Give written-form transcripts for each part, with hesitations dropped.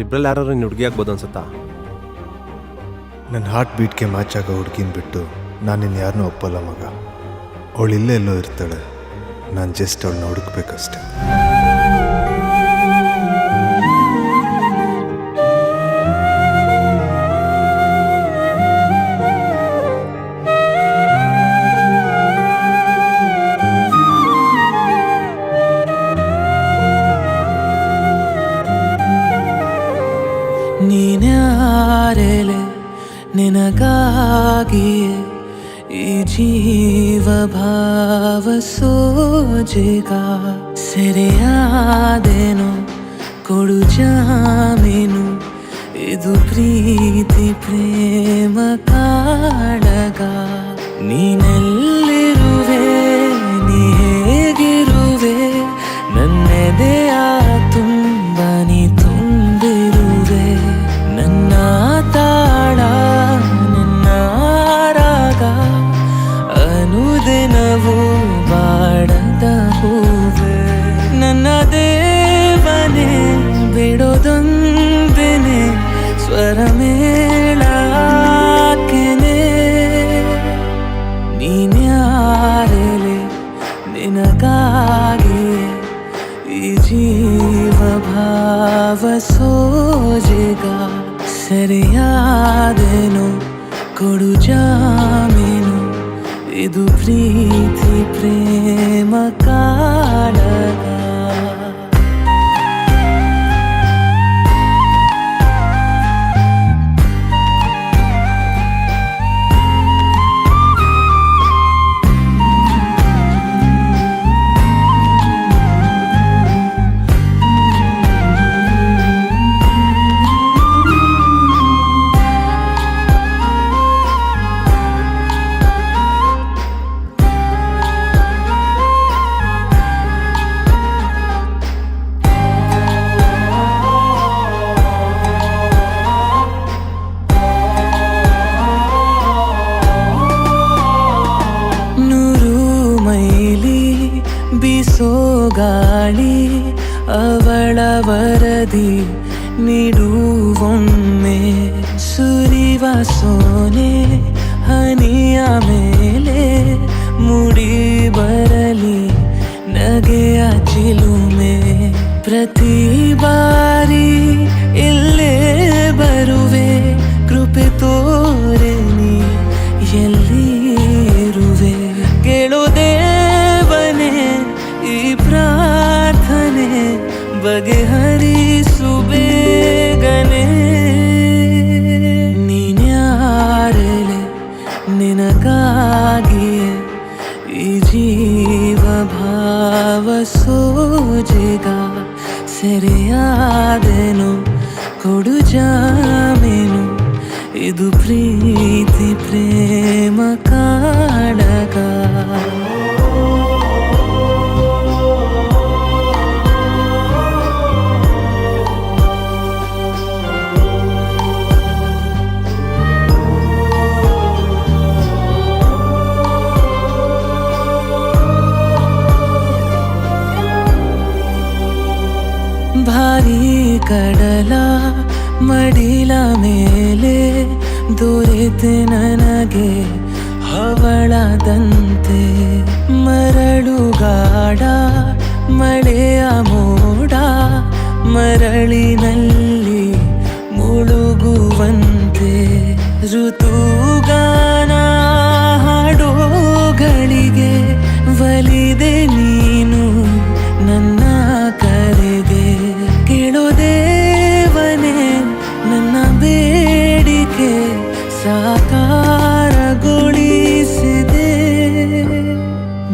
ಇಬ್ಬರಲ್ಲಿ ಯಾರು ನೀನು ಹುಡುಗಿ ಆಗ್ಬೋದು ಅನ್ಸುತ್ತಾ? ನನ್ನ ಹಾರ್ಟ್ ಬೀಟ್ಗೆ ಮ್ಯಾಚ್ ಆಗೋ ಹುಡುಗಿನ ಬಿಟ್ಟು ನಾನು ಇನ್ನು ಯಾರನ್ನೂ ಒಪ್ಪಲ್ಲ ಮಗ. ಅವಳು ಇಲ್ಲೇ ಎಲ್ಲೋ ಇರ್ತಾಳೆ, ನಾನು ಜಸ್ಟ್ ಅವಳನ್ನ ಹುಡುಕ್ಬೇಕಷ್ಟೆ. ನೀನ್ಯಾರೆಲೆ ನಿನಗಾಗಿಯೇ ಈ ಜೀವ ಭಾವ ಸೋಜಿಗ ಸೆರೆಯಾದೇನು ಕೊಡು ಜಾಮೀನು ಇದು ಪ್ರೀತಿ ಪ್ರೇಮ ಕಾಳಗ. ನೀನೆಲ್ಲಿರುವೆ ನೀ ಹೇಗಿರುವೆ ನನ್ನೆದೆಯ ತುಂಬ ನೀ ತುಂಬಿರುವೆ. ನನ್ನ ತಾಳ ನಿನ್ನ ರಾಗ ಅನುದಿನವೂ ಬಾಡದ ಹೂವೆ. ನನ್ನ ದೇವನೇ ಬಿಡೋದೊಂದೇನೆ ಸ್ವರ ಮೇಳಾಕೆನೆ. ನೀನ್ಯಾರೆಲೆ ನಿನಗಾಗಿ ಈ ಜೀವ ಭಾವ ಸೋಜಿಗ ಸರಿಯಾದೇನು ಕೊಡು ಜಾಮೀನು ಇದು ಪ್ರೀತಿ ಪ್ರೇಮ ಕಾಳಗ. ಬೀಸೋ ಗಾಳಿ ಅವಳ ವರದಿ ನೀಡುವೊಮ್ಮೆ ಸುರಿವ ಸೋನೆ ಹನಿಯ ಮೇಲೆ ಮುಡಿ ಬರಲಿ ನಗೆಯ ಚಿಲುಮೆ. ಪ್ರತಿ ಬಾರಿ ಇಲ್ಲೇ ಬರುವೆ ಕೃಪೆ ತೋರೆ ನೀ ಎಲ್ಲಿ ಇರುವೆ. ಕೇಳೋದೇವನೇ ಈ ಪ್ರಾರ್ಥನೆ ಬಗೆಹರಿಸು ಬೇಗನೆ. ನೀನ್ಯಾರೆಲೆ ನಿನಗಾಗಿಯೇ ಈ ಜೀವ ಭಾವ ಸೋಜಿಗ ಸೆರೆಯಾದೇನು ಕೊಡು ಜಾಮೀನು ಇದು ಪ್ರೀತಿ ಪ್ರೇಮ ಕಾಳಗ. ಭಾರೀ ಕಡಲ ಮಡಿಲ ಮೇಲೆ ದೊರೆತೆ ನನಗೆ ಹವಳದಂತೆ. ಮರಳುಗಾಡ ಮಳೆಯ ಮೋಡ ಮರಳಿನಲ್ಲಿ ಮುಳುಗುವಂತೆ. ಋತುಗಾನ ಹಾಡೋಗಳಿಗೆ ಒಲಿದೆ ನೀನು ನನ್ನ ಕರೆಗೆ. ಕೇಳೋದೇವನೇ ನನ್ನ ಬೇಡಿಕೆ ಸಾಕಾರಗೊಳಿಸಿದೆ.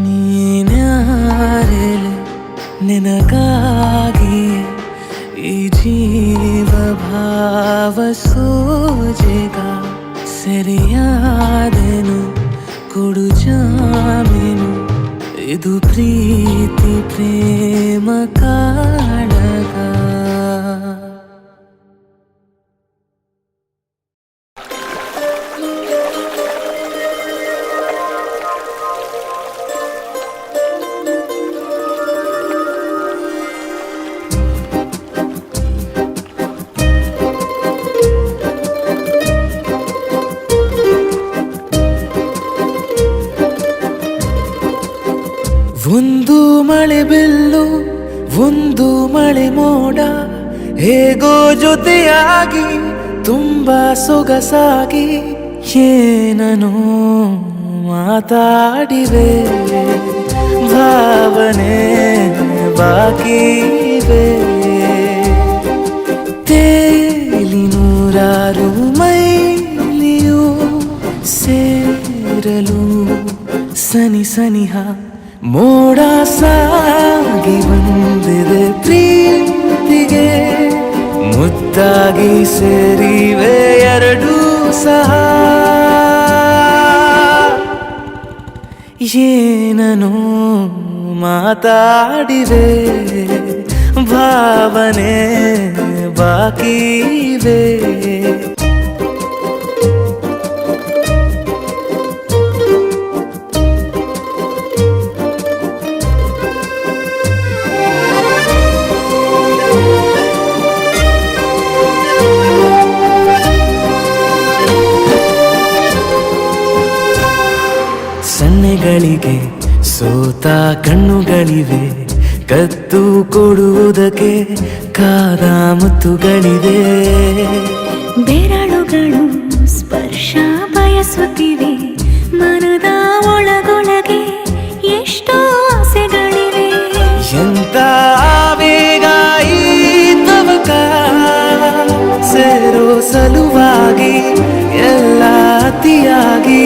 ನೀನ್ಯಾರೆಲೆ ನಿನಗಾಗಿ ಈ ಜೀವ ಭಾವ ಸೋಜಿಗ ಸರಿಯಾದೆನು ಕೊಡು ಜಾಮೀನು ಇದು ಪ್ರೀತಿ ಪ್ರೇಮ ಕಾಳಗ. ಒಂದು ಮಳೆ ಬಿಲ್ಲು ಒಂದು ಮಳೆ ಮೋಡ ಹೇಗೋ ಜೊತೆಯಾಗಿ ತುಂಬಾ ಸೊಗಸಾಗಿ ಏನನೋ ಮಾತಾಡಿವೆ ಭಾವನೆ ಬಾಕಿವೆ ತೇಲಿ ನೂರಾರು ಮೈಲಿಯು ಸೇರಲು ಸನಿ ಸನಿಹ ಮೋಡ ಸಾಗಿ ಬಂದಿದೆ ಪ್ರೀತಿಗೆ ಮುದ್ದಾಗಿ ಸೇರಿವೆ ಎರಡೂ ಸಹ ಏನನೋ ಮಾತಾಡಿವೆ ಭಾವನೆ ಬಾಕಿವೆ ಸನ್ನೆಗಳಿಗೆ ಸೋತ ಕಣ್ಣುಗಳಿವೆ ಕತ್ತು ಕೊಡುವುದಕ್ಕೆ ಕಾದ ಮುತ್ತುಗಳಿವೆ ಬೆರಳುಗಳು ಸ್ಪರ್ಶ ಬಯಸುತ್ತಿವೆ ಮನದ ಒಳಗೊಳಗೆ ಎಷ್ಟೋ ಆಸೆಗಳಿವೆ ಎಂತ ಆವೇಗ ಈ ತವಕ ಸೇರೋ ಸಲುವಾಗಿ ಎಲ್ಲ ಅತಿಯಾಗಿ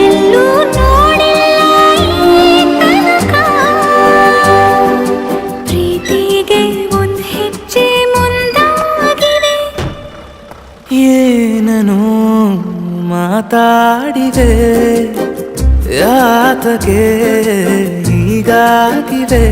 ಎಲ್ಲೂ ನೋಡಿಲ್ಲ ಈ ತನಕ ಪ್ರೀತಿಗೆ ಒಂದ್ ಹೆಜ್ಜೆ ಮುಂದಾಗಿವೆ ಏನನೋ ಮಾತಾಡಿವೆ ಯಾತಕ್ಕೆ ಹೀಗಾಗಿವೆ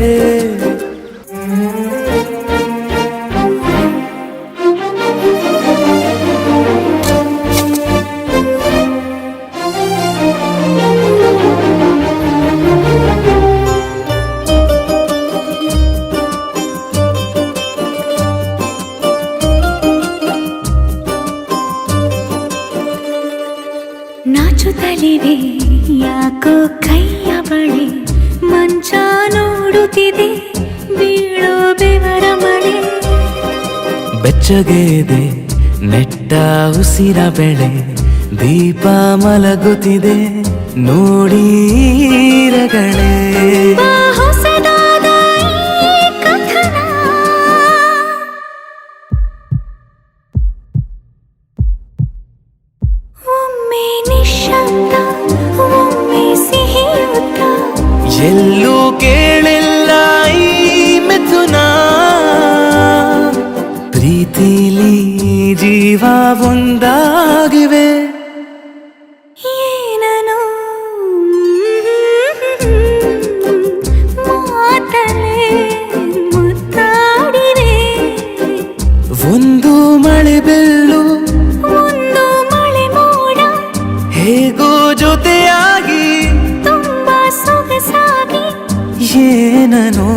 ನಾಚುತ್ತಲಿವೆ ಯಾಕೋ ಕೈಯ ಬಳಿ ಮಂಚ ನೋಡುತ್ತಿದೆ ಬೀಳೋ ಬೆವರ ಮಳೆ ಬೆಚ್ಚಗೆದೆ ನೆಟ್ಟ ಉಸಿರ ಬೆಳೆ ದೀಪ ಮಲಗುತ್ತಿದೆ ನೋಡೀರಗಳೇ ಬಾ ಹೊಸದಾದ ಈ ಕಥನ ಒಮ್ಮೆ ನಿಶ್ಶಬ್ದ ಒಮ್ಮೆ ಸಿಹಿಯುತ್ತ ಎಲ್ಲೂ ಕೇಳಿಲ್ಲ ಈ ಮಿಥುನ ಪ್ರೀತಿಲಿ ಜೀವ ಒಂದಾಗಿವೆ ಏನನೋ ಮಾತಲೇ ಮುತ್ತಾಡಿವೆ ಒಂದು ಮಳೆ ಬಿಲ್ಲು ಒಂದು ಮಳೆ ಮೋಡ ಹೇಗೋ ಜೊತೆಯಾಗಿ ತುಂಬಾ ಸೊಗಸಾಗಿ ಏನನೋ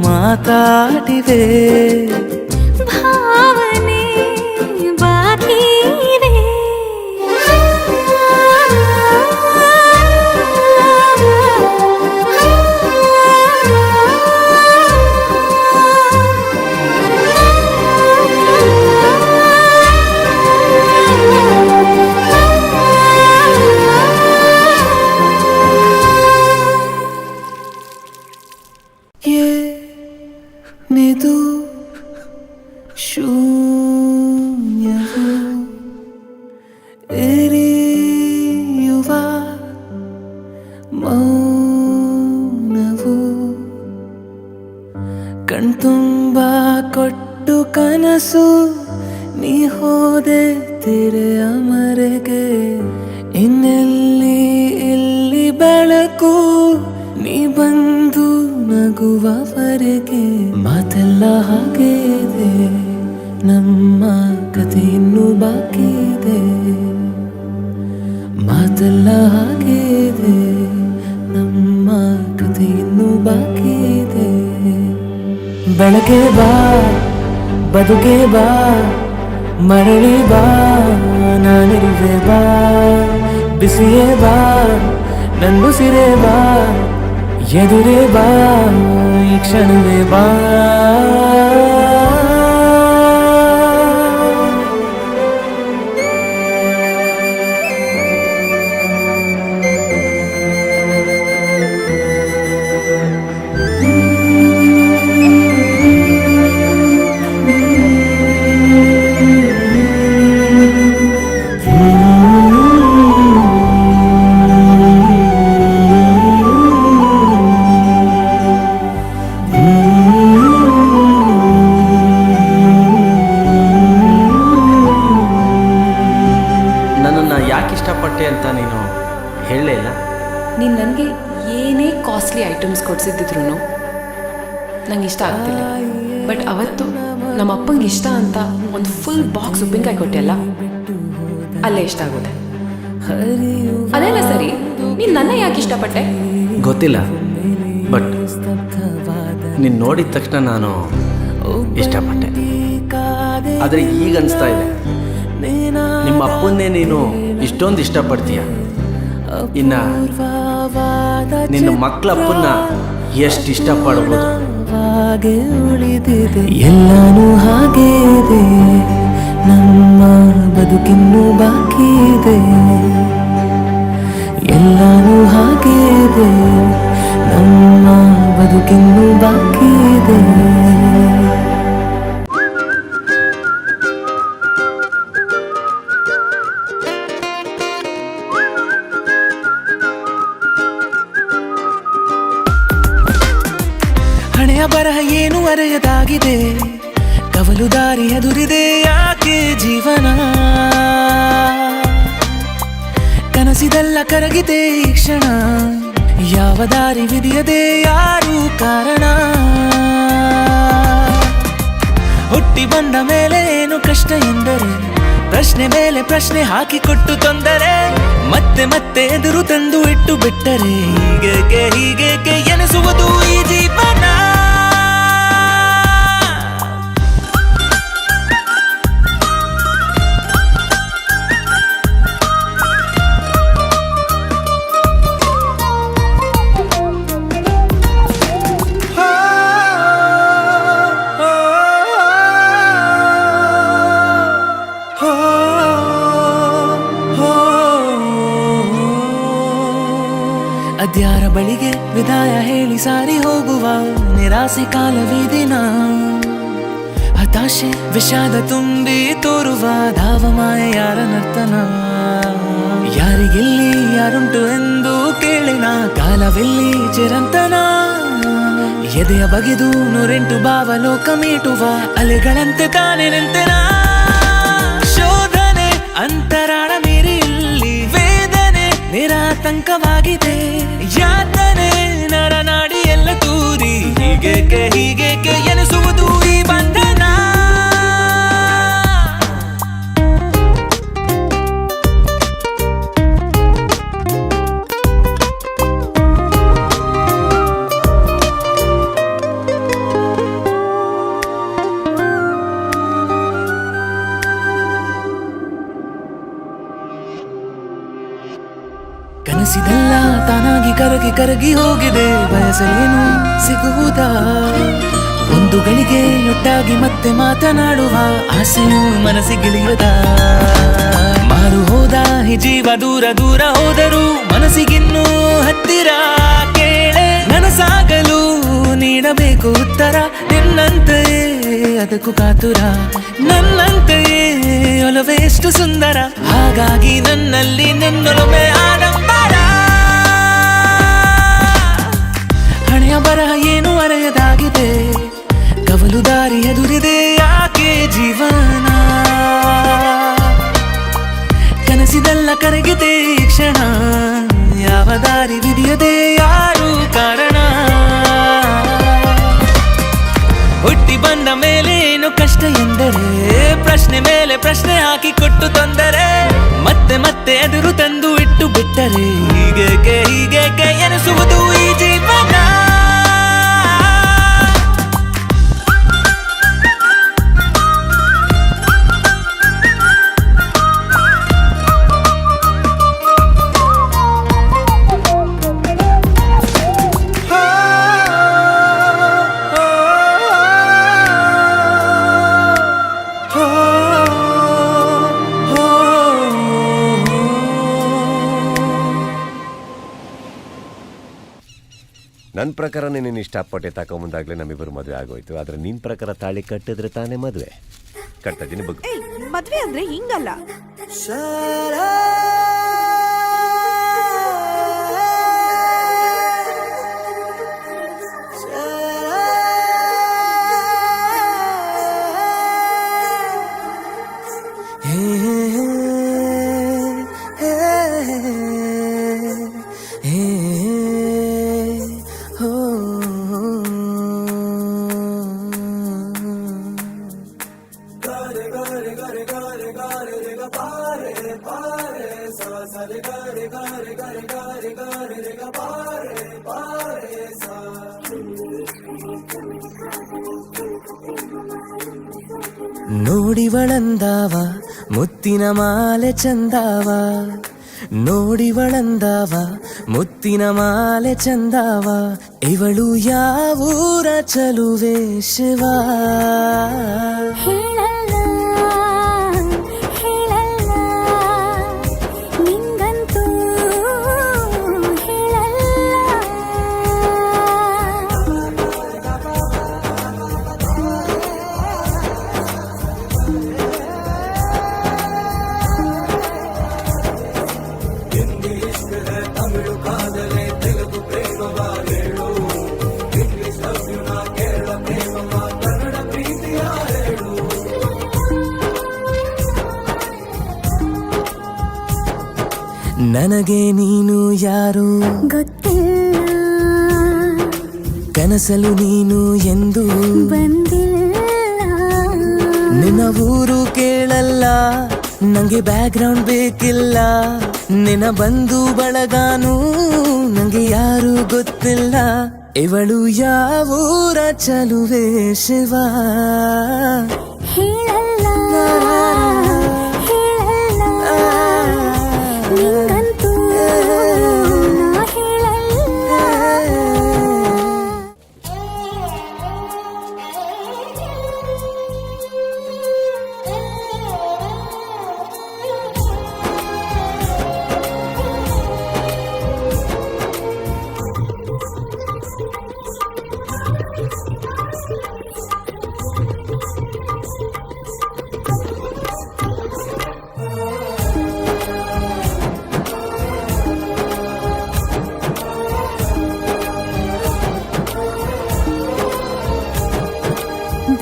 ಮಾತಾಡಿವೆ ಭಾವನೆ ಬಾಕಿವೆ ಏನಿದು ಶೂನ್ಯವು ಎರೆಯುವ ಮೌನವು ಕಣ್ತುಂಬ ಕೊಟ್ಟು ಕನಸು ನೀ ಹೋದೆ ತೆರೆಯ ಮರೆಗೆ ಇನ್ನೆಲ್ಲಿ ಇಲ್ಲಿ ಬೆಳಕು ನೀ ಬಂದು ನಗುವವರೆಗೆ ಮಾತೆಲ್ಲ ಹಾಗೆ ಇದೆ ನಮ್ಮ ಕಥೆ ಇನ್ನೂ ಬಾಕಿ ಇದೆ ಮಾತೆಲ್ಲ ಹಾಗೆ ಇದೆ ನಮ್ಮ ಕಥೆ ಇನ್ನೂ ಬಾಕಿ ಇದೆ ಬೆಳಗ್ಗೆ ಬಾ ಬದುಕೆ ಬಾ ಮರಳಿ ಬಾ ನಾನಿರುವೆ ಬಾ ಬಿಸಿಯೇ ಬಾ ನನ್ನುಸಿರೇ ಬಾ ಎದುರೇ ಬಾ ಈ ಕ್ಷಣವೇ ಬಾ ನನ್ನನ್ನು ಯಾಕೆ ಇಷ್ಟಪಟ್ಟೆ ಅಂತ ನೀನು ಹೇಳಲೇ ಇಲ್ಲ. ನೀನು ನನಗೆ ಏನೇ ಕಾಸ್ಟ್ಲಿ ಐಟಮ್ಸ್ ಕೊಡಿಸಿದ್ರು ನಂಗೆ ಇಷ್ಟ ಆಗ್ತಿಲ್ಲ. ಬಟ್ ಅವತ್ತು ನಮ್ಮ ಅಪ್ಪಂಗೆ ಇಷ್ಟ ಅಂತ ಒಂದು ಫುಲ್ ಬಾಕ್ಸ್ ಉಪ್ಪಿನಕಾಯಿ ಕೊಟ್ಟೆಲ್ಲ, ಅಲ್ಲೇ ಇಷ್ಟ ಆಗುತ್ತೆ. ಅದೆಲ್ಲ ಸರಿ, ನೀನು ನನ್ನ ಯಾಕೆ ಇಷ್ಟಪಟ್ಟೆ? ಗೊತ್ತಿಲ್ಲ, ಬಟ್ ನೀನು ನೋಡಿದ ತಕ್ಷಣ ನಾನು ಇಷ್ಟಪಟ್ಟೆ. ಆದರೆ ಈಗ ಅನಿಸ್ತಾ ಇದೆ, ನಿಮ್ಮ ಅಪ್ಪನ್ನೇ ನೀನು ಇಷ್ಟೊಂದು ಇಷ್ಟಪಡ್ತೀಯ, ಇನ್ನು ನಿನ್ನ ಮಕ್ಕಳಪ್ಪನ್ನ ಎಷ್ಟು ಇಷ್ಟಪಡ್ಬೋದು. ಉಳಿದಿದೆ ಎಲ್ಲಾನು ಹಾಗೆ ಇದೆ, ನಮ್ಮ ಬದುಕಿನ್ನು ಬಾಕಿ ಇದೆ. ಎಲ್ಲಾನು ಹಾಗೆ ಇದೆ, ನಮ್ಮ ಬದುಕಿನ್ನು ಬಾಕಿ ಇದೆ. ಹಣೆಯ ಬರಹ ಏನು ಅರೆಯದಾಗಿದೆ, ಕವಲು ದಾರಿ ಎದುರಿದೆ ಯಾಕೆ ಜೀವನ. ಕನಸಿದೆಲ್ಲ ಕರಗಿದೆ ಈ ಕ್ಷಣ, ಯಾವ ದಾರಿ ವಿಧಿಯದೆ ಯಾರು ಕಾರಣ. ಹುಟ್ಟಿ ಬಂದ ಮೇಲೆ ಏನು ಕಷ್ಟ ಎಂದರೆ, ಪ್ರಶ್ನೆ ಮೇಲೆ ಪ್ರಶ್ನೆ ಹಾಕಿಕೊಟ್ಟು ತೊಂದರೆ, ಮತ್ತೆ ಮತ್ತೆ ಎದುರು ತಂದು ಇಟ್ಟು ಬಿಟ್ಟರೆ ಹೀಗೇಕೆ ಹೀಗೇಕೆ ಎನಿಸುವುದು ಈ ಜೀವನ. ಅದ್ಯಾರ ಬಳಿಗೆ ವಿದಾಯ ಹೇಳಿ ಸಾರಿ ಹೋಗುವ ನಿರಾಸೆ ಕಾಲವೇ ದಿನ. ಹತಾಶೆ ವಿಷಾದ ತುಂಬಿ ತೋರುವ ಧಾವಮಾಯ ಯಾರ ನರ್ತನ. ಯಾರಿಗೆಲ್ಲಿ ಯಾರುಂಟು ಎಂದು ಕೇಳಿನ ಕಾಲವೆಲ್ಲಿ ಚಿರಂತನ. ಎದೆಯ ಬಗೆದು ನೂರೆಂಟು ಭಾವಲೋಕ ಮೀಟುವ ಅಲೆಗಳಂತೆ ತಾನೇ ನಿಂತೆನ. ಶೋಧನೆ ಅಂತರಾಳ ಮೀರಿ ಇಲ್ಲಿ ವೇದನೆ ನಿರಾತಂಕವಾಗಿದೆ. ಯಾತನೆ ನರನಾಡಿ ಎಲ್ಲ ತೂರಿ ಹೀಗೇಕೆ ಹೀಗೇಕೆ ಎನಿಸುವುದು ಈ ಬಂಧನ. ಕನಸಿದೆಲ್ಲ ತಾನಾಗಿ ಕರಗಿ ಕರಗಿ ಹೋಗಿದೆ, ಬಯಸಲೇನು ಸಿಗುವುದಾ. ಒಂದು ಗಳಿಗೆ ಒಟ್ಟಾಗಿ ಮತ್ತೆ ಮಾತನಾಡುವ ಆಸೆಯು ಮನಸ್ಸಿಗಿಳಿಯದ. ಮಾರು ಹೋದ ಈ ಜೀವ ದೂರ ದೂರ ಹೋದರೂ ಮನಸ್ಸಿಗಿನ್ನೂ ಹತ್ತಿರ. ಕೇಳೆ ನನಸಾಗಲು ನೀಡಬೇಕು ಉತ್ತರ, ನಿನ್ನಂತೆಯೇ ಅದಕ್ಕೂ ಕಾತುರ. ನನ್ನಂತೆಯೇ ಒಲವೇ ಎಷ್ಟು ಸುಂದರ, ಹಾಗಾಗಿ ನನ್ನಲ್ಲಿ ನಿನ್ನೊಲವೇ ಆಡಂಬರ. ಹಣೆಯ ಬರಹ ಏನು ಅರೆಯದಾಗಿದೆ, ಕವಲು ದಾರಿ ಎದುರಿದೆ ಯಾಕೆ ಜೀವನ. ಕನಸಿದೆಲ್ಲ ಕರಗಿದೆ ಈ ಕ್ಷಣ, ಯಾವ ದಾರಿ ವಿಧಿಯದೆ ಯಾರು ಕಾರಣ. ಹುಟ್ಟಿ ಬಂದ ಮೇಲೆ ಏನು ಕಷ್ಟ ಎಂದರೆ, ಪ್ರಶ್ನೆ ಮೇಲೆ ಪ್ರಶ್ನೆ ಹಾಕಿಕೊಟ್ಟು ತೊಂದರೆ, ಮತ್ತೆ ಮತ್ತೆ ಎದುರು ತಂದು ಇಟ್ಟು ಬಿಟ್ಟರೆ ಹೀಗೇಕೆ ಹೀಗೇಕೆ ಎನಿಸುವುದು ಈ ಜೀವನ. ನನ್ನ ಪ್ರಕಾರ ನೀನು ಇಷ್ಟಪಟ್ಟೆ ತಗೊಂಬಂದಾಗಲೇ ನಮ್ಮಿಬ್ಬರು ಮದುವೆ ಆಗೋಯ್ತು. ಆದರೆ ನಿನ್ನ ಪ್ರಕಾರ ತಾಳಿ ಕಟ್ಟಿದ್ರೆ ತಾನೇ ಮದುವೆ. ಕಟ್ತಾ ಇದ್ದೀನಿ ಬಗ್ಗೆ. ಮದ್ವೆ ಅಂದ್ರೆ ಹಿಂಗಲ್ಲ. ನೋಡಿವಳಂದಾವ ಮುತ್ತಿನ ಮಾಲೆ ಚಂದಾವ, ನೋಡಿವಳಂದಾವ ಮುತ್ತಿನ ಮಾಲೆ ಚಂದಾವ, ಇವಳು ಯಾವೂರ ಚಲುವೆ ಶಿವ. ಹೇಳಲ್ಲ ಹೇಳಲ್ಲ ನಿಂಗಂತೂ ಹೇಳಲ್ಲ. ನನಗೆ ನೀನು ಯಾರು ಗೊತ್ತಿಲ್ಲ, ಕನಸಲು ನೀನು ಎಂದು ಬಂದಿಲ್ಲ. ನಿನ್ನ ಊರು ಕೇಳಲ್ಲ, ನಂಗೆ ಬ್ಯಾಕ್ಗ್ರೌಂಡ್ ಬೇಕಿಲ್ಲ. ನಿನ್ನ ಬಂಧು ಬಳಗಾನು ನಂಗೆ ಯಾರು ಗೊತ್ತಿಲ್ಲ. ಇವಳು ಯಾವೂರ ಚಲುವೆ ಶಿವ. ಹೇಳಲ್ಲ ಹೇಳಲ್ಲ ನಿಂಗಂತೂ ನಾ ಹೇಳಲ್ಲ.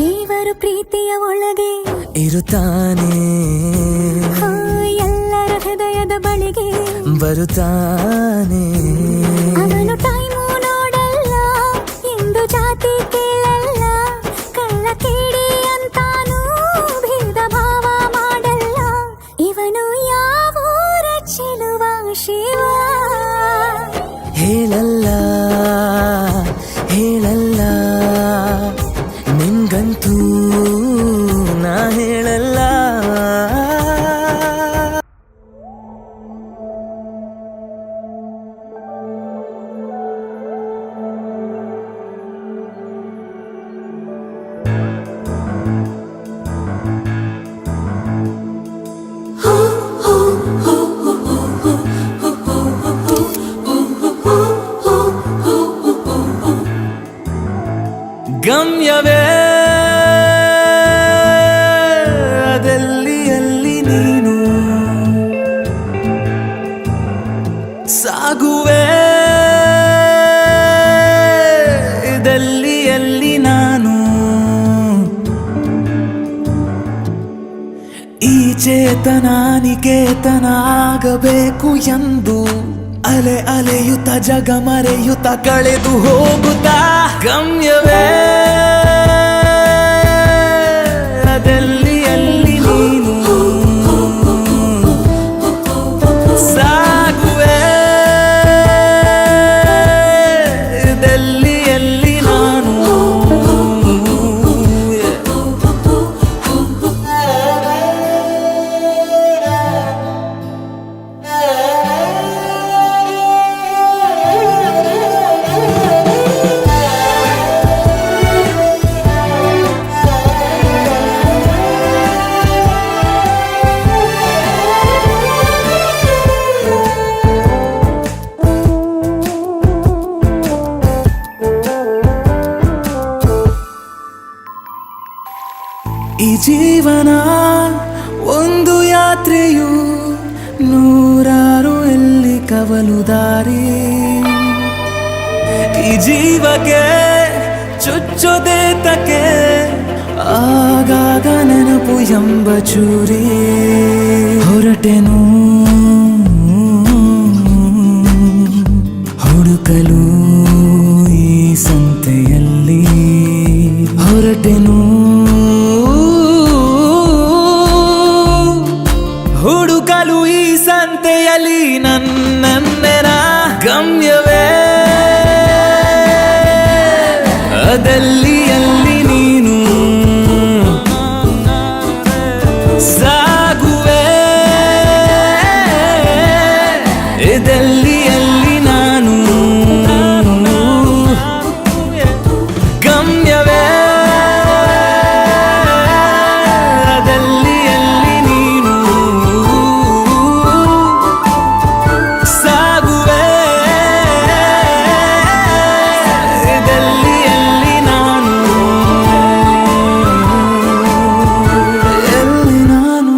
ದೇವರು ಪ್ರೀತಿಯ ಒಳಗೆ ಇರುತ್ತಾನೆ, ಎಲ್ಲರ ಹೃದಯದ ಬಳಿಗೆ ಬರುತ್ತಾನೆ. ಅವನು ಟೈಮು ನೋಡಲ್ಲ, ಎಂದು ಜಾತಿ ಕೇಳಲ್ಲ, ಕಳ್ಳ ಕೇಳಿ ಅಂತಾನೂ ಭೇದ ಭಾವ ಮಾಡಲ್ಲ. ಇವನು ಯಾವೂರ ಚೆಲುವ ಶಿವ. ಹೇಳಲ್ಲ ಹೇಳಲ್ಲ ನಿನ್ಗಂತೂ ನಾ ಹೇಳಲ್ಲ. ಗಮ್ಯವೇ ಅದೆಲ್ಲಿ ಅಲ್ಲಿ ನೀನು ಸಾಗುವೆ, ಇದೆಲ್ಲಿ ಅಲ್ಲಿ ನಾನು. ಈ ಚೇತನ ನಿಕೇತನ ಆಗಬೇಕು ಎಂದು ಅಲೆ ಅಲೆಯುತ್ತ ಜಗ ಮರೆಯುತ್ತ ಕಳೆದು ಹೋಗುತ್ತಾ ಗಮ್ಯವೇ ಅದೆಲ್ಲಿ ಅಲ್ಲಿ ನೀನು ಸಾಗುವೆ, ಇದೆಲ್ಲಿ ಅಲ್ಲಿ ನಾನು. ಜೀವನ ಒಂದು ಯಾತ್ರೆಯು ನೂರಾರು ಎಲ್ಲಿ ಕವಲು ದಾರಿ ಈ ಜೀವಕ್ಕೆ ಚುಚ್ಚೋದೆ ತಕ್ಕೆ ಆಗಾಗ ನೆನಪು ಎಂಬ ಚೂರಿ ಹೊರಟೆನು ಹುಡುಕಲು ಈ ಸಂತೆಯಲ್ಲಿ ಹೊರಟೆನು ಹುಡುಕಲು ಈ ಸಂತೆಯಲ್ಲಿ ನನ್ನೆನ ಗಮ್ಯವೇ ಅದಲ್ಲಿ ಅಲ್ಲಿ ನೀನು ಸಾಗುವೆ ಇದರಲ್ಲಿ ಅಲ್ಲಿ ನಾನು ಗಮ್ಯವೇ ಅದಲ್ಲಿ ಅಲ್ಲಿ ನೀನು ಸಾಗುವೆ ಇದರಲ್ಲಿ ಅಲ್ಲಿ ನಾನು ಎಲ್ಲಿ ನಾನು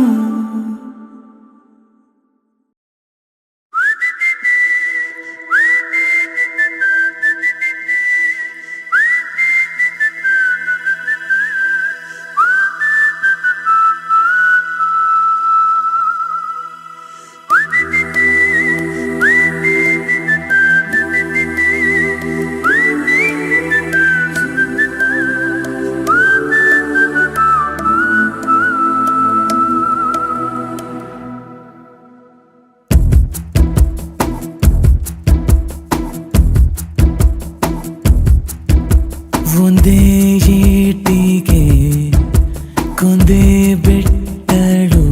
ಒಂದೇ ಏಟಿಗೆ ಕೊಂದೇ ಬಿಟ್ಟಳು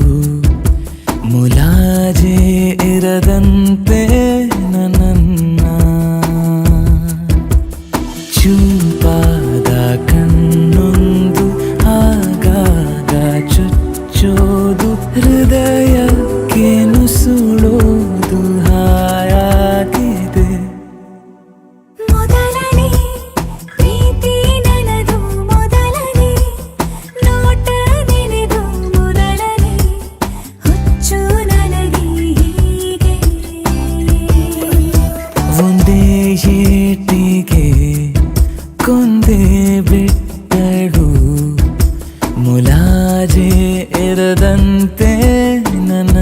ಮುಲಾಜೆ ಇರದಂತೆ ನನ್ನ ಚೂಪಾದ ಕಣ್ಣೊಂದು ಆಗಾಗ ಚುಚ್ಚೋದು ಹೃದಯಕ್ಕೆ ನುಸುಳೋದು ಹಾಯಾಗಿದೆ ಮೊದಲನೇ ಪ್ರೀತಿ ನನದು ಮೊದಲನೇ ನೋಟ ನೆನೆದು ಮೊದಲನೇ ಹುಚ್ಚು ನನಗೆ ಹೀಗೆ ಒಂದೇ ಏಟಿಗೆ ಕೊಂದೇ ಬಿಟ್ಟಳು ಮುಲಾಜೆ ಇರದಂತೆ ನನ್ನ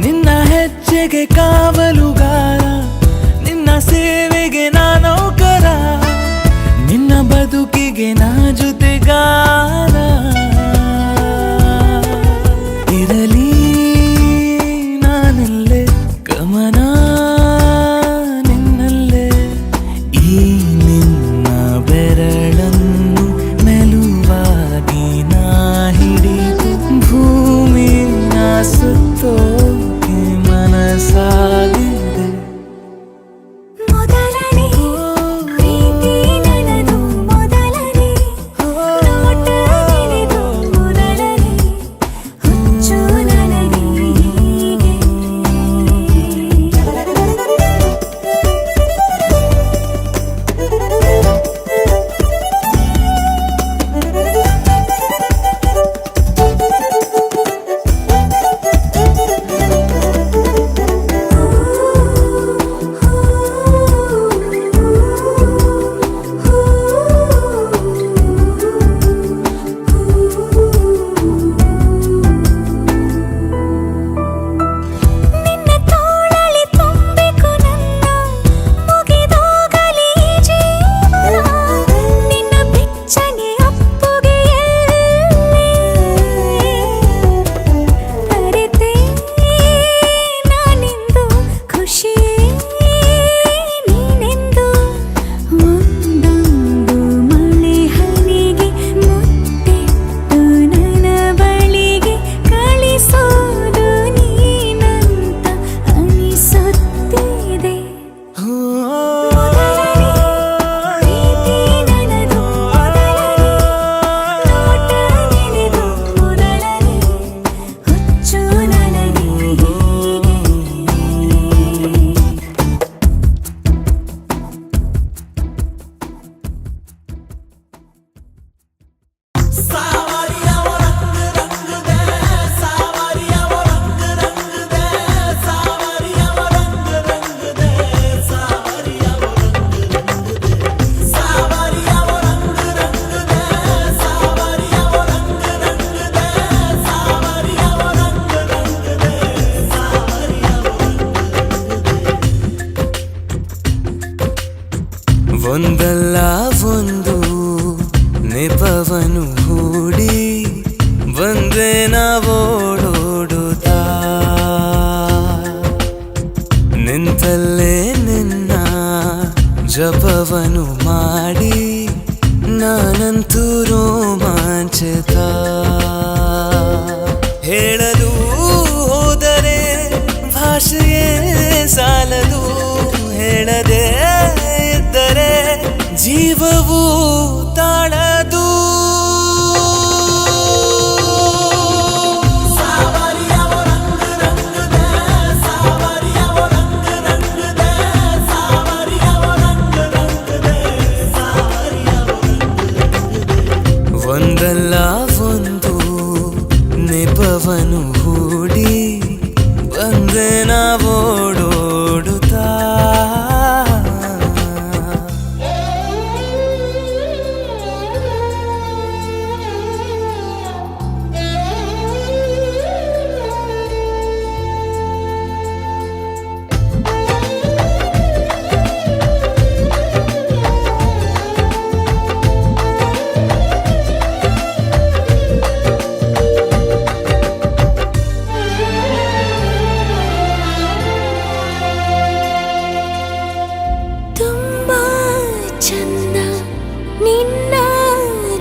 ನಿನ್ನ ಹೆಜ್ಜೆಗೆ ಕಾವಲುಗಾರ ನಿನ್ನ ಸೇವೆಗೆ ನಾ ನೌಕರ ನಿನ್ನ ಬದುಕಿಗೆ ನಾ ಜೊತೆಗಾರ ಇರಲಿ ನಾನಲ್ಲೇ ಗಮನ ನಿನ್ನಲ್ಲೇ ಈ ನಿನ್ನ ಬೆರಳನ್ನು ಮೆಲುವಾಗಿ ನಾ ಹಿಡಿದು ಭೂಮಿನ ಸುತ್ತೋಕೆ ಮನಸಾಗಿದೆ ಒಂದಲ್ಲ ಒಂದು ನೆಪವನು ಹೂಡಿ ಬಂದೆ ನಾವೋಡೋಡುತ್ತಾ ನಿಂತಲ್ಲೇ ನಿನ್ನ ಜಪವನು ಮಾಡಿ ನಾನಂತೂ ರೋಮಾಂಚಿತ ಹೇಳಲು ಹೋದರೆ ಭಾಷೆಯೇ ಸಾಲದು ಹೇಳದೆ ಇದ್ದರೆ ಜೀವವು ತಾಳದು ಒಂದಲ್ಲ ಒಂದು ನೆಪವನು ಹೂಡಿ ಬಂದೆ ನಾವೋಡೋಡುತ್ತಾ ತುಂಬಾ ಚಂದ ನಿನ್ನ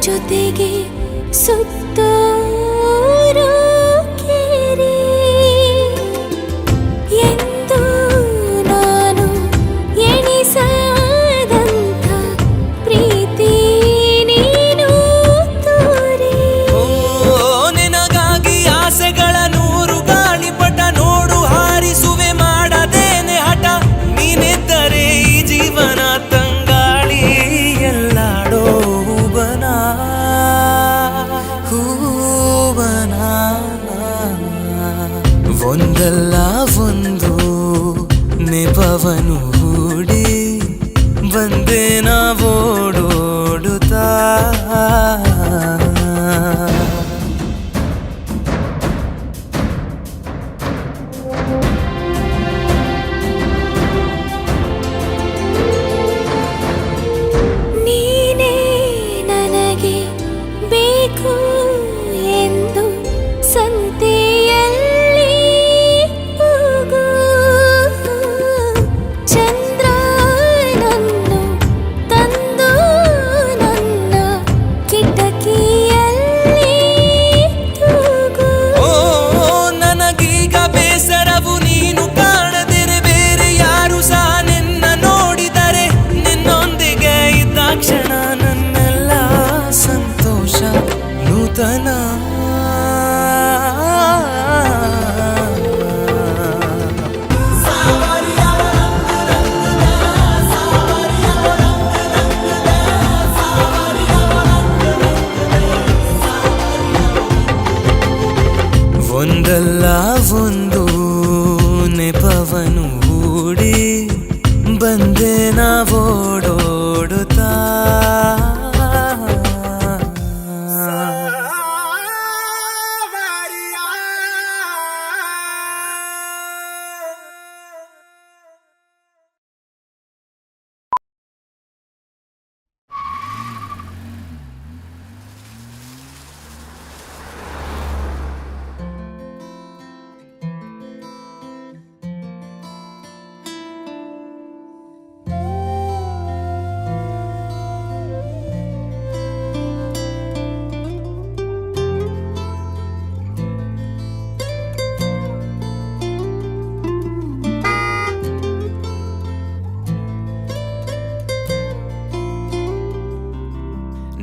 ಜೊತೆಗೆ ಸುತ್ತೂರು ಕೇರಿ ಎಂದು ನಾನು ಎಣಿಸದಂಥ ಪ್ರೀತಿ ನೀನು ತೋರಿ ಓ ನಿನಗಾಗಿ ಆಸೆಗಳ ನೂರು ಗಾಳಿಪಟ ನೋಡು ಹಾರಿಸುವೆ ಮಾಡದೇನೆ ಹಠ ನೀನಿದ್ದರೆ ಈ ಜೀವನ ತಂಗಾಳಿ ಎಲ್ಲಾಡೋ ಹೂವನ ಹೂವನ ಒಂದಲ್ಲ ಒಂದು ನೆಪವನು ಹೂಡಿ ಬಂದೆ ನಾವೋಡೋಡುತ್ತಾ ನೀನೇ ನನಗೆ ಬೇಕು ಎಂದು ಸಂತೆಯಲ್ಲಿ ಹೋಗು ಚಂದ್ರನನ್ನು ತಂದು ನನ್ನ ಕಿಟಕಿಯಲ್ಲಿ ತೂಗು ಓ ನನಗೀಗ ಬೇಸರವು ನೀನು ಕಾಣದಿರೆ ಬೇರೆ ಯಾರು ಸಹ ನಿನ್ನ ನೋಡಿದರೆ ನಿನ್ನೊಂದಿಗೆ ಇದ್ದ ಕ್ಷಣ ನನ್ನೆಲ್ಲ ಸಂತೋಷ ನೂತನ ಒಂದಲ್ಲ ಒಂದು ನೆಪವನು ಹೂಡಿ ಬಂದೆ ನಾವೋಡೋಡುತ್ತಾ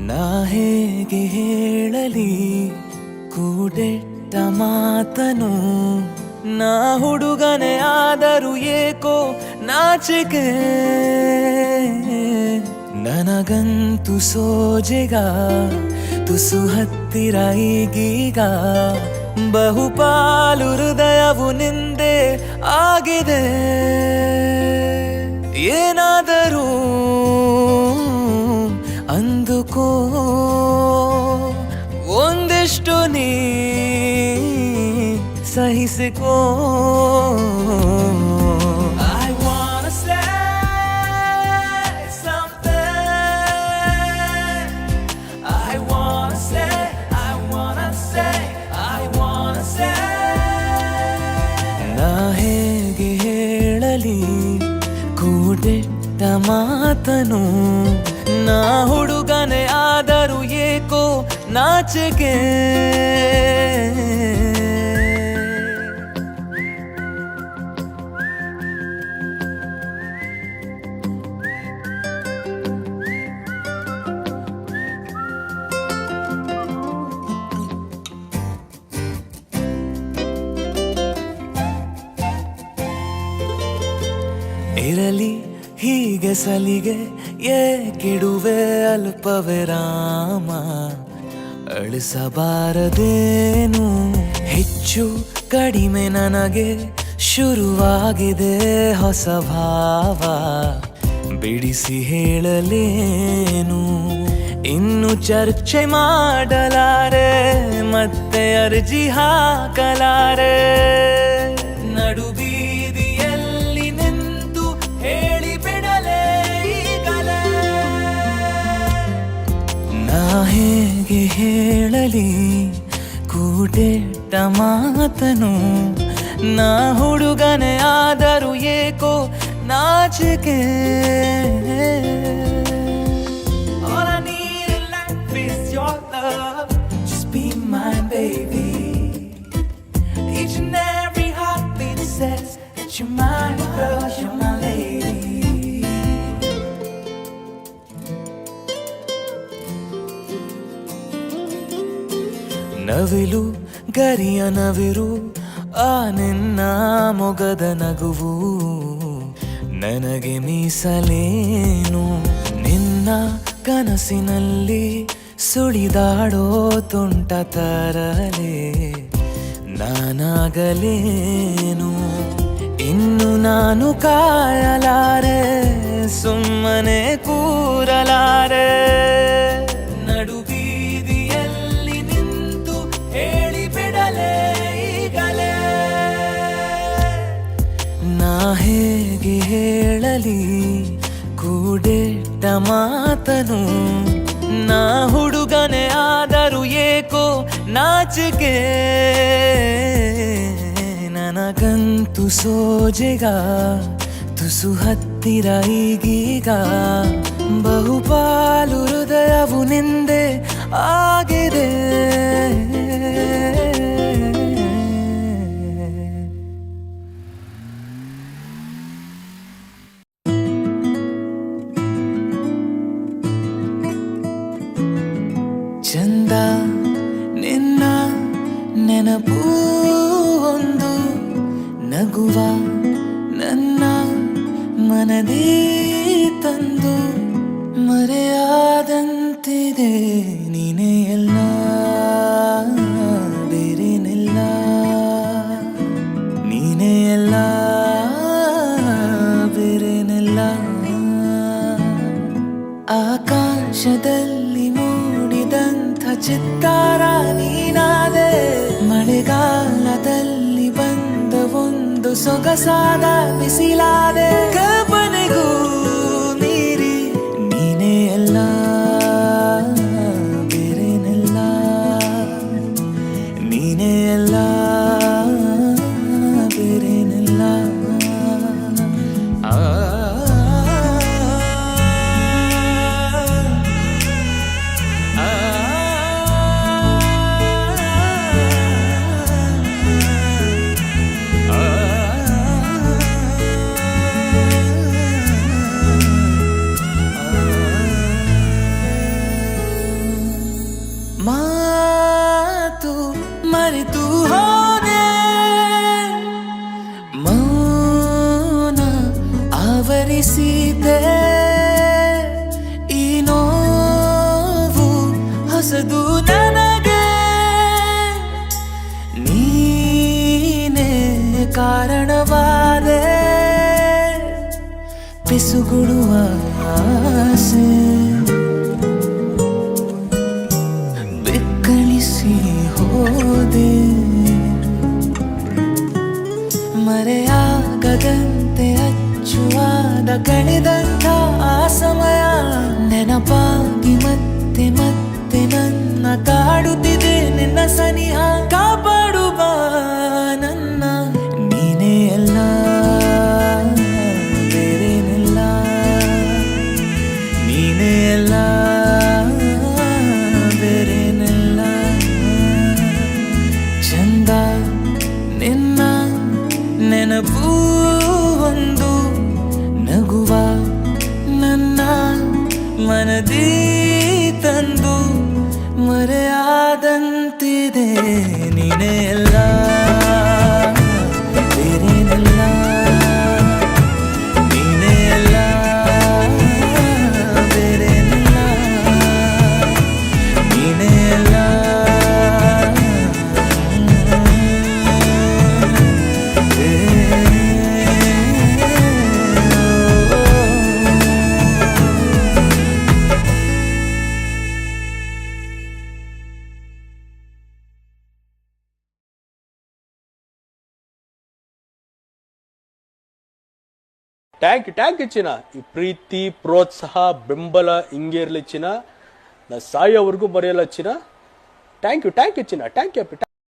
ನಾ ಹೇಗೆ ಹೇಳಲಿ ಕೂಡೆಟ್ಟ ಮಾತನು ನಾ ಹುಡುಗನೇ ಆದರೂ ಏಕೋ ನಾಚಿಕೆ ನನಗಂತೂ ಸೋಜೆಗ ತುಸು ಹತ್ತಿರ ಈಗೀಗ ಬಹುಪಾಲು ಹೃದಯವು ನಿಂದೆ ಆಗಿದೆ ಏನಾದರೂ ಅಂದುಕೋ ಒಂದಿಷ್ಟು ನೀ ಸಹಿಸಿಕೋ I wanna say something ಕೂಡೆಟ್ಟ ಮಾತನು ನಾ ಹುಡುಗನೆ ಆದರೂ ಏಕೋ ನಾಚಿಕೆ ಇರಲಿ ಹೀಗೆ ಸಲಿಗೆ ಏಕಿಡುವೆ ಅಲ್ಪವೇ ರಾಮ ಅಳಿಸಬಾರದೇನು ಹೆಚ್ಚು ಕಡಿಮೆ ನನಗೆ ಶುರುವಾಗಿದೆ ಹೊಸ ಭಾವ ಬಿಡಿಸಿ ಹೇಳಲೇನು ಇನ್ನು ಚರ್ಚೆ ಮಾಡಲಾರೆ ಮತ್ತೆ ಅರ್ಜಿ ಹಾಕಲಾರೆ ನಡು ಬೀದಿಯಲ್ಲಿ ನಿಂತು ಹೇಳಿ ಬಿಡಲೇ ಈಗಲೇ ನಾ ಹೇಗೆ ಹೇಳಲಿ ಕೂಡೆಟ್ಟ ಮಾತನು ನಾ ಹುಡುಗನೆ ಆದರೂ ಏಕೋ ನಾಚಿಕೆ All I need in life is your love. Just be my baby. Each and every heartbeat says that you're my girl, you're my lady. ನವಿಲು ಗರಿಯ ನವಿರು ಆ ನಿನ್ನ ಮೊಗದ ನಗುವು ನನಗೆ ಮೀಸಲೇನು ನಿನ್ನ ಕನಸಿನಲ್ಲಿ ಸುಳಿದಾಡೋ ತುಂಟ ತರಲೆ ನಾನಾಗಲೇನು ಇನ್ನು ನಾನು ಕಾಯಲಾರೆ ಸುಮ್ಮನೆ ಕೂರಲಾರೆ ನಡು ಬೀದಿಯಲ್ಲಿ ನಿಂತು ಹೇಳಿ ಬಿಡಲೇ ಈಗಲೇ ನಾ ಹೇಗೆ ಹೇಳಲಿ ಕೂಡೆಟ್ಟ ಮಾತನು ನಾ ಹುಡುಗನೆ ಆದರೂ ಏಕೋ ನಾಚಿಕೆ ನನಗಂತೂ ಸೋಜೆಗ ತುಸು ಹತ್ತಿರ ಈಗೀಗ ಬಹುಪಾಲು ಹೃದಯವು ನಿಂದೆ ಆಗಿದೆ ಚಂದ ನಿನ್ನ ನೆನಪು ಒಂದು ನಗುವ ನನ್ನ ಮನದೇ ತಂದು ಮರೆಯಾದಂತಿದೆ ನೀನೇ ಎಲ್ಲ ಬೇರೇನೆಲ್ಲ ನೀನೇ ಎಲ್ಲ ಬೇರೇನೆಲ್ಲ ಆಕಾಶದಲ್ಲಿ ಮೂಡಿದಂಥ ಚಿತ್ತಾರ ನೀನಾದೆ ಮಳೆಗಾಲದಲ್ಲಿ ಬಂದ ಒಂದು ಸೊಗಸಾದ ಬಿಸಿಲಾದೆ ಕಲ್ಪನೆಗೂ ಮೀರಿ ನೀನೇ ಎಲ್ಲ ಬೇರೇನೆಲ್ಲ ನೀನೇ ಎಲ್ಲ ಬೇರೇನೆಲ್ಲ ಮಾತು ಮರೆತು ಹೋದೆ ಮೌನ ಆವರಿಸಿದೆ ಈ ನೋವು ಹೊಸದು ನನಗೆ ನೀನೇ ಕಾರಣವಾದೆ ಪಿಸುಗುಡುವ ಆಸೆ ಬೆಕ್ಕಳಿಸಿ ಹೋದೆ ಮರೆಯಾಗದಂತೆ ಅಚ್ಚುವಾದ ಕಳೆದಂಥ ಆ ಸಮಯ ನೆನಪಾಗಿ ಮತ್ತೆ ಮತ್ತೆ ನನ್ನ ಕಾಡುತ್ತಿದೆ ನಿನ್ನ ಸನಿಹ ಕಾಪಾಡುವ ನನ್ನ ನೀನೇ ಎಲ್ಲ ಬೇರೇನೆಲ್ಲ ಅಂತಿದೆ ನೀನೇ ಎಲ್ಲ ಬೇರೇನೆಲ್ಲ ನೀನೇ ಎಲ್ಲ ಬೇರೇನೆಲ್ಲ ನೀನೇ ಎಲ್ಲ ಟ್ಯಾಂಕ್ ಯು ಚಿನ್ನ. ಈ ಪ್ರೀತಿ ಪ್ರೋತ್ಸಾಹ ಬೆಂಬಲ ಹಿಂಗೆ ಇರಲಿ ಚಿನ್ನ. ನಾ ಸಾಯೋವರೆಗೂ ಬರೆಯಲ್ಲ ಚಿನ್ನ. ಥ್ಯಾಂಕ್ ಯು ಚಿನ್ನ. Thank you.